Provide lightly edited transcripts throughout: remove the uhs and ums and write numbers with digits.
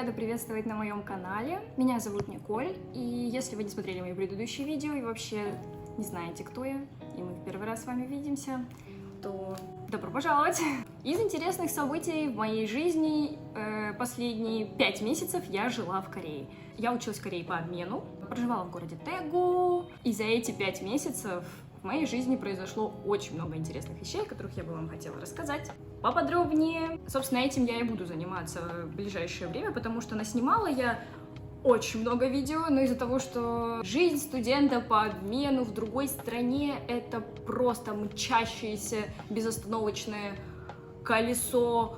рада приветствовать на моем канале. Меня зовут Николь, и если вы не смотрели мои предыдущие видео и вообще не знаете, кто я, и мы в первый раз с вами видимся, то добро пожаловать! Из интересных событий в моей жизни последние 5 месяцев я жила в Корее. Я училась в Корее по обмену, проживала в городе Тэгу, и за эти 5 месяцев в моей жизни произошло очень много интересных вещей, о которых я бы вам хотела рассказать поподробнее. Собственно, этим я и буду заниматься в ближайшее время, потому что наснимала я очень много видео, но из-за того, что жизнь студента по обмену в другой стране — это просто мчащееся безостановочное колесо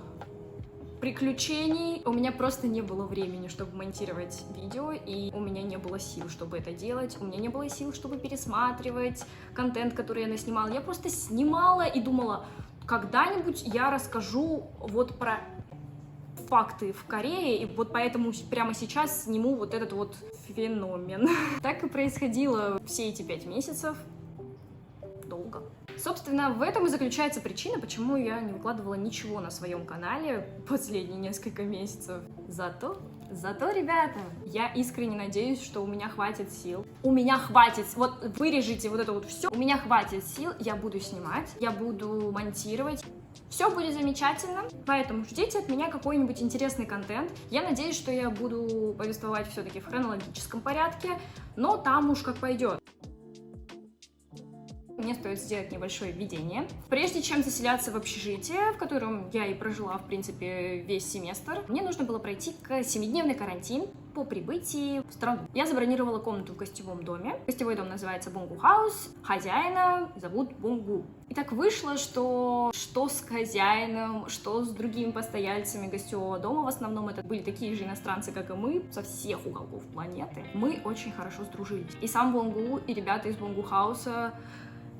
приключений, у меня просто не было времени, чтобы монтировать видео, и у меня не было сил, чтобы это делать, у меня не было сил, чтобы пересматривать контент, который я наснимала. Я просто снимала и думала, когда-нибудь я расскажу вот про факты в Корее, и вот поэтому прямо сейчас сниму вот этот вот феномен. Так и происходило все эти 5 месяцев. Долго. Собственно, в этом и заключается причина, почему я не выкладывала ничего на своем канале последние несколько месяцев. Зато, ребята, я искренне надеюсь, что у меня хватит сил. У меня хватит, вот вырежите вот это вот все. У меня хватит сил, я буду снимать, я буду монтировать. Все будет замечательно, поэтому ждите от меня какой-нибудь интересный контент. Я надеюсь, что я буду повествовать все-таки в хронологическом порядке, но там уж как пойдет. Мне стоит сделать небольшое введение. Прежде чем заселяться в общежитие, в котором я и прожила, в принципе, весь семестр, мне нужно было пройти 7-дневный карантин по прибытии в страну. Я забронировала комнату в гостевом доме. Гостевой дом называется Бунгу Хаус. Хозяина зовут Бунгу. И так вышло, что с хозяином, что с другими постояльцами гостевого дома, в основном это были такие же иностранцы, как и мы, со всех уголков планеты, мы очень хорошо сдружились. И сам Бунгу, и ребята из Бунгу Хауса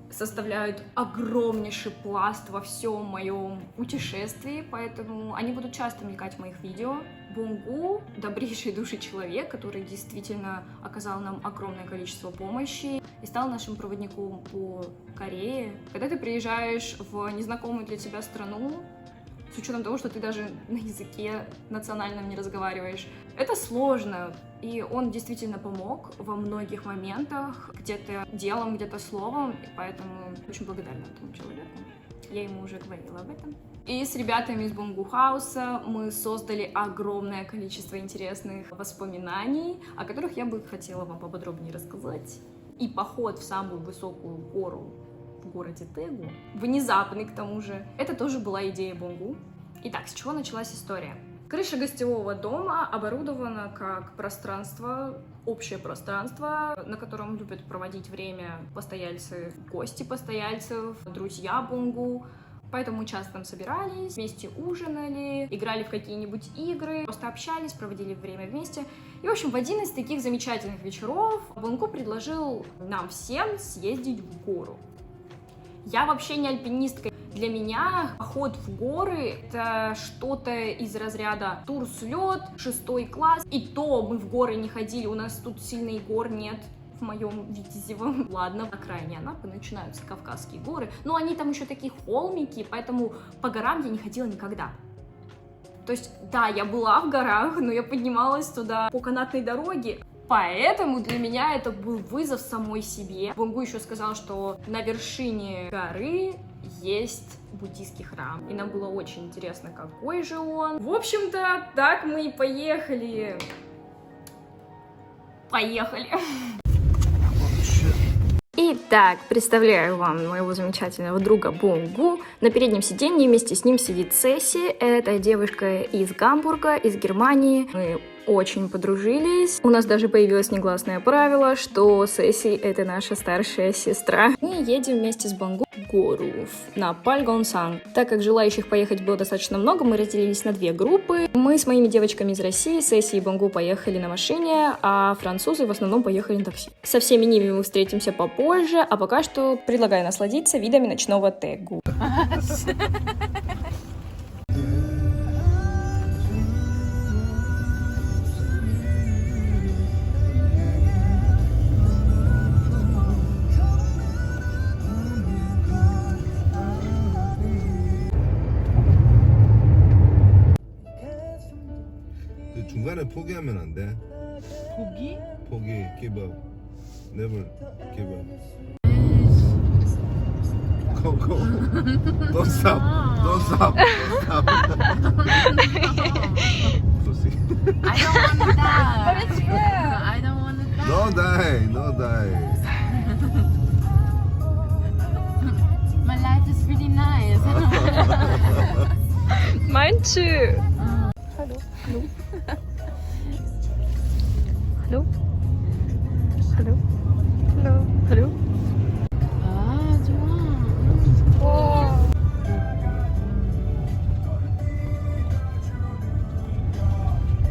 составляют огромнейший пласт во всем моем путешествии, поэтому они будут часто мелькать в моих видео. Бунгу — добрейший души человек, который действительно оказал нам огромное количество помощи и стал нашим проводником по Корее. Когда ты приезжаешь в незнакомую для тебя страну, с учетом того, что ты даже на языке национальном не разговариваешь, это сложно. И он действительно помог во многих моментах, где-то делом, где-то словом, и поэтому очень благодарна этому человеку. Я ему уже говорила об этом. И с ребятами из Бунгу Хауса мы создали огромное количество интересных воспоминаний, о которых я бы хотела вам поподробнее рассказать. И поход в самую высокую гору в городе Тэгу, внезапный к тому же, это тоже была идея Бунгу. Итак, с чего началась история? Крыша гостевого дома оборудована как пространство, общее пространство, на котором любят проводить время постояльцы, гости постояльцев, друзья Бунгу. Поэтому мы часто там собирались, вместе ужинали, играли в какие-нибудь игры, просто общались, проводили время вместе. И, в общем, в один из таких замечательных вечеров Бунгу предложил нам всем съездить в гору. Я вообще не альпинистка. Для меня поход в горы — это что-то из разряда тур-слет, 6 класс. И то мы в горы не ходили, у нас тут сильных гор нет в моем Витязевом. Ладно, на окраине Анапы начинаются Кавказские горы, но они там еще такие холмики, поэтому по горам я не ходила никогда. То есть, да, я была в горах, но я поднималась туда по канатной дороге. Поэтому для меня это был вызов самой себе. Бунгу еще сказал, что на вершине горы есть буддийский храм. И нам было очень интересно, какой же он. В общем-то, так мы и поехали. Итак, представляю вам моего замечательного друга Бунгу. На переднем сиденье вместе с ним сидит Цесси. Это девушка из Гамбурга, из Германии. Мы очень подружились. У нас даже появилось негласное правило, что Цесси — это наша старшая сестра. Мы едем вместе с Бунгу в гору, на Пальгонсан. Так как желающих поехать было достаточно много, мы разделились на 2 группы. Мы с моими девочками из России, Цесси и Бунгу, поехали на машине, а французы в основном поехали на такси. Со всеми ними мы встретимся попозже, а пока что предлагаю насладиться видами ночного Тэгу. 중간에 포기하면 안 돼. 고기? 포기, give up. Never give up. Go, go. Don't stop. Don't stop. Don't stop. Pussy. I don't want to die. But it's true. I don't want to die. No die. No die. My life is pretty nice. Mine too. Hallo. Hallo. Hallo. Hallo. Hallo. Ah, 좋아.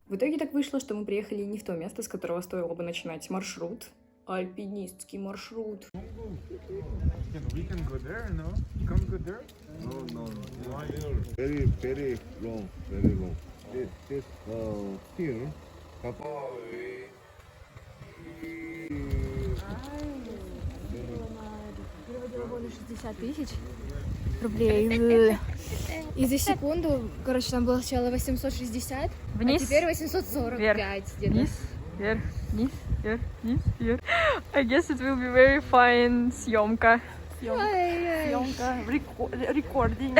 В итоге так вышло, что мы приехали не в то место, с которого стоило бы начинать маршрут. Альпинистский маршрут. We can go there, no? Come go there? No. Very, very long. Very long. This here. Переводила вон 60 тысяч рублей. И за секунду, короче, там было сначала 860, Вниз. а теперь 845 Вверх. где-то. Вниз, вверх, вниз, вверх, вниз, вверх. I guess it will be very fine съемка. Съемка, recording.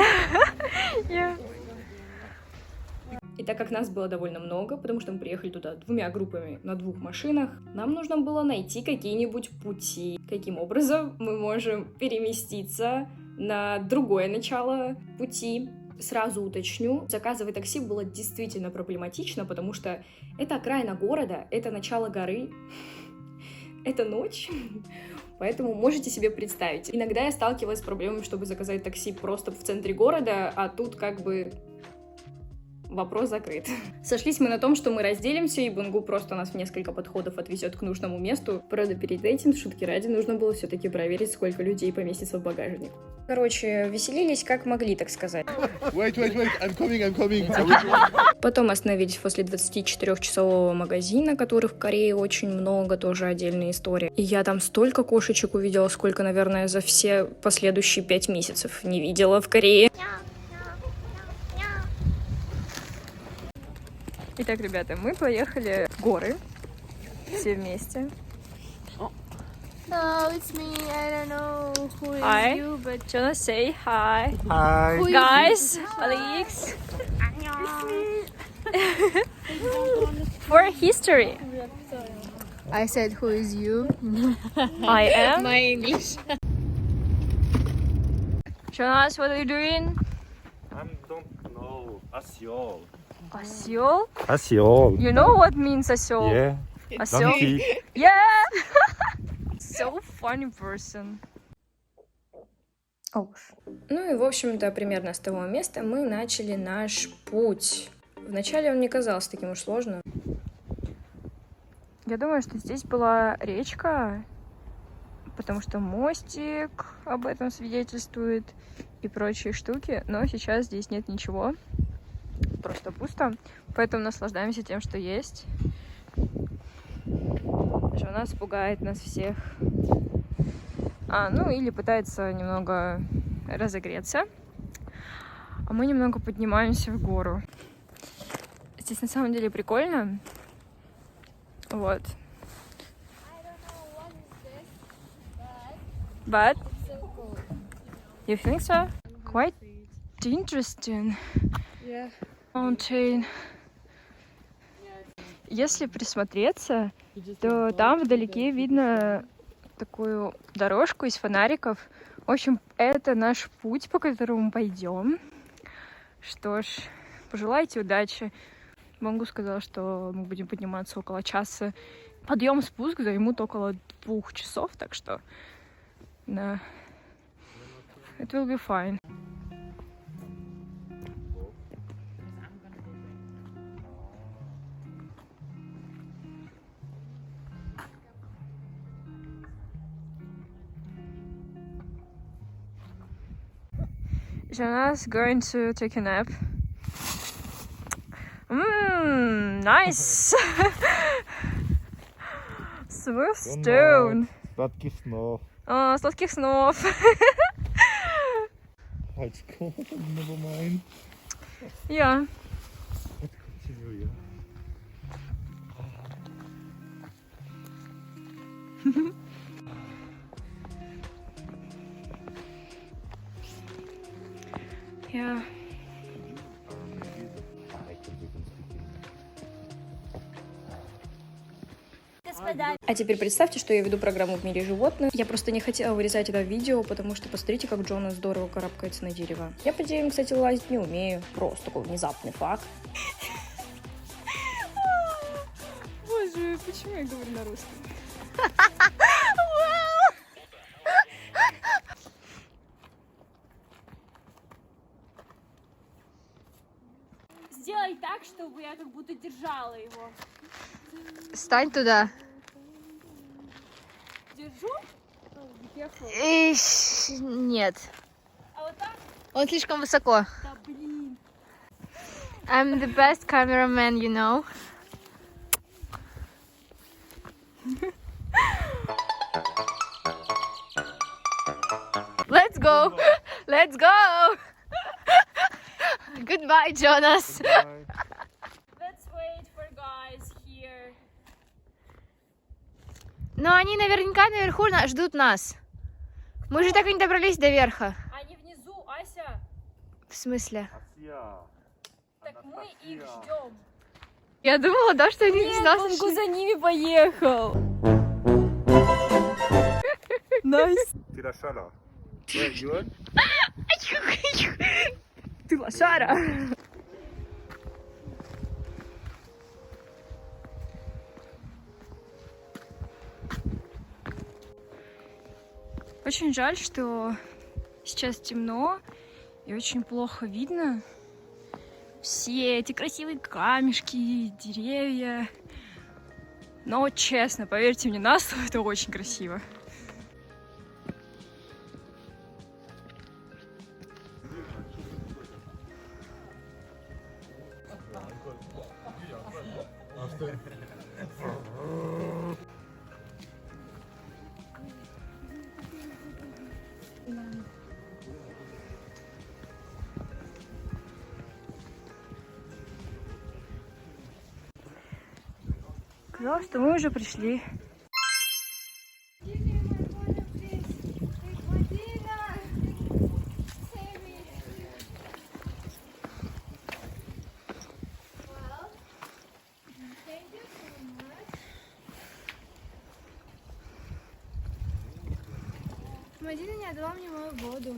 Yeah. И так как нас было довольно много, потому что мы приехали туда двумя группами на двух машинах, нам нужно было найти какие-нибудь пути, каким образом мы можем переместиться на другое начало пути. Сразу уточню, заказывать такси было действительно проблематично, потому что это окраина города, это начало горы, это ночь. Поэтому можете себе представить. Иногда я сталкивалась с проблемой, чтобы заказать такси просто в центре города, а тут как бы вопрос закрыт. Сошлись мы на том, что мы разделимся, и Бунгу просто нас в несколько подходов отвезет к нужному месту. Правда, перед этим, шутки ради, нужно было все-таки проверить, сколько людей поместится в багажник. Короче, веселились как могли, так сказать. Wait, I'm coming. Потом остановились после 24-часового магазина, которых в Корее очень много, тоже отдельная история. И я там столько кошечек увидела, сколько, наверное, за все последующие 5 месяцев не видела в Корее. Итак, ребята, мы поехали в горы все вместе. No, it's me. I don't know who is Hi. you, but Wanna say hi, Hi. guys, Alex. For history, I said who is you. I am. My English. Jonas, what are you doing? I don't know. Asio. Осел? Asio. You know what means осел? Yeah. Осел? Donkey. Yeah. So funny person. Ну и, в общем-то, примерно с того места мы начали наш путь. Вначале он не казался таким уж сложным. Я думаю, что здесь была речка, потому что мостик об этом свидетельствует и прочие штуки, но сейчас здесь нет ничего, просто пусто, поэтому наслаждаемся тем, что есть. Жена пугает нас всех. Ну или пытается немного разогреться. А мы немного поднимаемся в гору. Здесь на самом деле прикольно. Вот. But you think so? Quite interesting. Yeah. Mountain. Если присмотреться, то там вдалеке видно такую дорожку из фонариков. В общем, это наш путь, по которому мы пойдем. Что ж, пожелайте удачи. Бонгу сказал, что мы будем подниматься около часа. Подъем-спуск займут около 2 часов, так что да, it will be fine. Jonas going to take a nap. Nice. Smooth stone. Sladký snov. Sladkých snov. Hajcko, never mind. Yeah. Continue, yeah. Я... А теперь представьте, что я веду программу в мире животных. Я просто не хотела вырезать это видео, потому что посмотрите, как Джона здорово карабкается на дерево. Я по деревьям, кстати, лазить не умею. Просто такой внезапный факт. Боже, почему я говорю на русском? Сделай так, чтобы я как будто держала его. Стань туда. Держу? Нет. А вот так? Он слишком высоко. Да блин. I'm the best cameraman, you know. Let's go. Let's go. Goodbye, Jonas. Let's wait for guys here. Но они наверняка наверху ждут нас. Мы же так и не добрались до верха. Они внизу, Ася. В смысле? Так мы их ждем. Я думала, да, что они с нас Он ушли. за ними поехал. Найс. Tirashala. Where you are? Ты лошара. Очень жаль, что сейчас темно и очень плохо видно все эти красивые камешки, деревья. Но честно, поверьте мне на слово, это очень красиво. Казалось, что мы уже пришли. Мадина не отдала мне мою воду.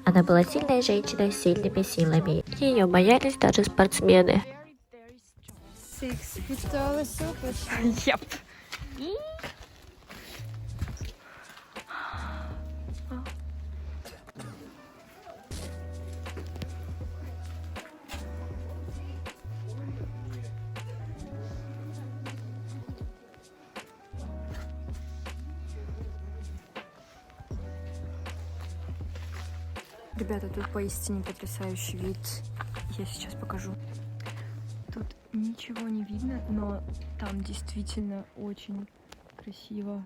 Она была сильной женщиной с сильными силами. Ее боялись даже спортсмены. Six feet tall, super. Yep. Ребята, тут поистине потрясающий вид. Я сейчас покажу. Тут ничего не видно, но там действительно очень красиво.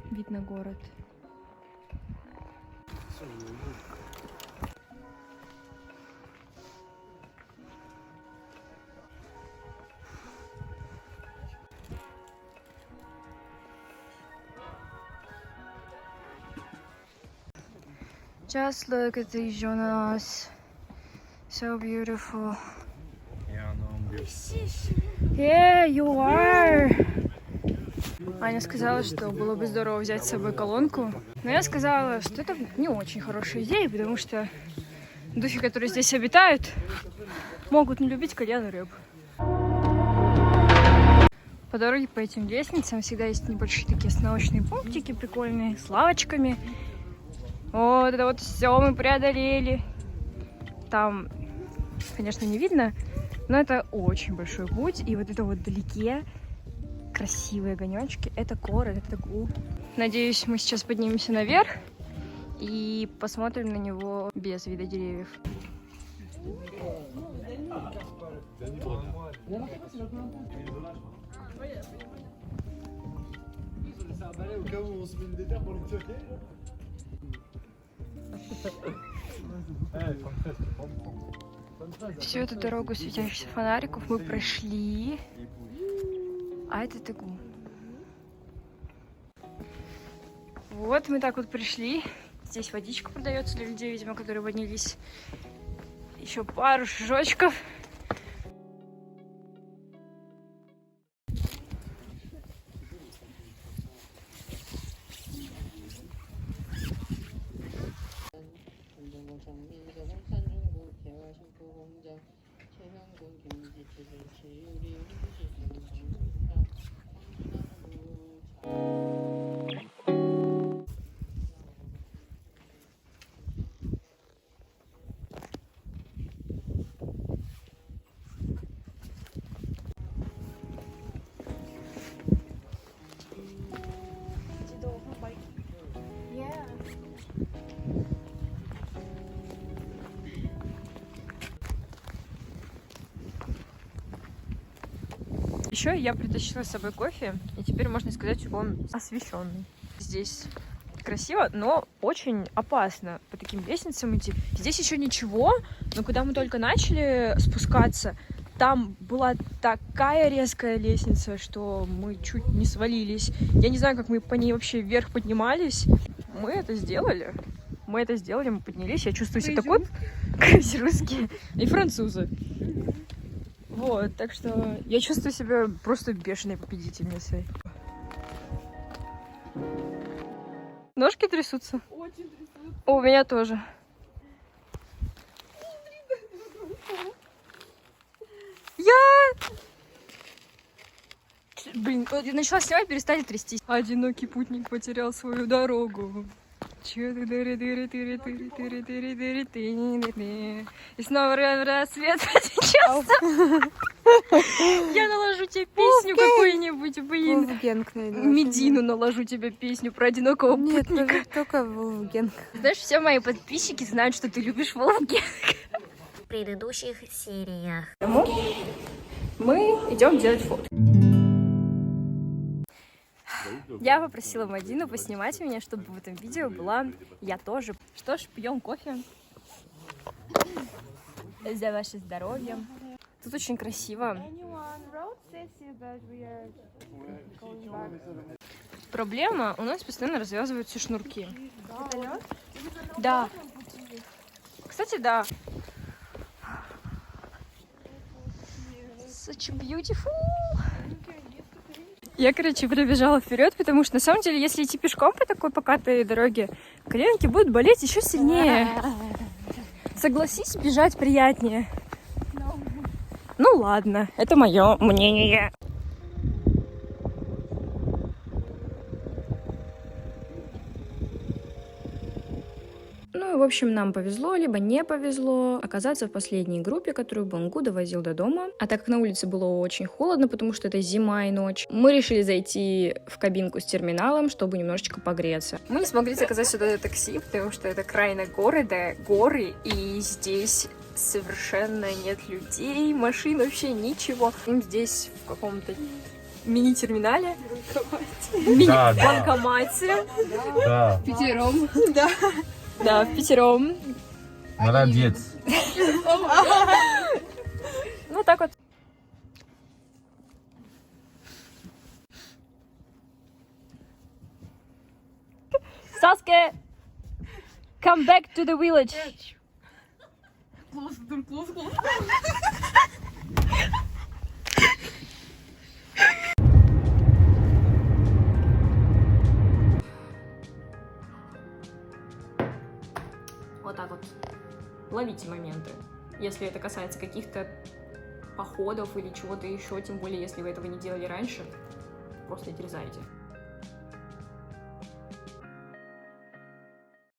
Видно город. Just look at these Jonas. So beautiful. Yeah, you are. Аня сказала, что было бы здорово взять с собой колонку. Но я сказала, что это не очень хорошая идея, потому что духи, которые здесь обитают, могут не любить кальян и рыб. По дороге по этим лестницам всегда есть небольшие такие остановочные пунктики прикольные, с лавочками. Вот это вот все мы преодолели. Там, конечно, не видно, но это очень большой путь. И вот это вот вдалеке красивые огонечки. Это город, это Тагул. Надеюсь, мы сейчас поднимемся наверх и посмотрим на него без вида деревьев. Всю эту дорогу светящихся фонариков мы прошли. А это Тегу. Вот мы так вот пришли. Здесь водичка продается для людей, видимо, которые поднялись. Еще пару шажочков. Еще я притащила с собой кофе, и теперь можно сказать, он освещенный. Здесь красиво, но очень опасно по таким лестницам идти. Здесь еще ничего, но когда мы только начали спускаться, там была такая резкая лестница, что мы чуть не свалились. Я не знаю, как мы по ней вообще вверх поднимались. Мы это сделали. Мы поднялись. Я чувствую себя такой русские и французы. Вот, так что я чувствую себя просто бешеной победительницей. Ножки трясутся? Очень трясутся. О, у меня тоже. Блин, я начала снимать, перестали трястись. Одинокий путник потерял свою дорогу. И снова рассвет сейчас. Я наложу тебе песню какую-нибудь, блин. Волфгенг найду. Медину наложу тебе песню про одинокого путника. Нет, только Волфгенг. Знаешь, все мои подписчики знают, что ты любишь Волфгенг. В предыдущих сериях. Мы идем делать фото. Я попросила Мадину поснимать меня, чтобы в этом видео была я тоже. Что ж, пьем кофе. За ваше здоровье. Тут очень красиво. Проблема, у нас постоянно развязываются шнурки. Да. Кстати, да. Such a beautiful. Я, короче, пробежала вперед, потому что на самом деле, если идти пешком по такой покатой дороге, коленки будут болеть еще сильнее. Согласись, бежать приятнее. Ну ладно, это мое мнение. Ну и, в общем, нам повезло, либо не повезло оказаться в последней группе, которую Бонгу довозил до дома. А так как на улице было очень холодно, потому что это зима и ночь, мы решили зайти в кабинку с терминалом, чтобы немножечко погреться. Мы не смогли заказать сюда такси, потому что это окраина города, горы, и здесь совершенно нет людей, машин, вообще ничего. Мы здесь в каком-то мини-терминале, мини-банкомате. Да. Пятером. Да, в пятером. Молодец. Ну, так вот. Sasuke, come back to the village. Вот так вот. Ловите моменты. Если это касается каких-то походов или чего-то еще, тем более, если вы этого не делали раньше, просто дерзайте.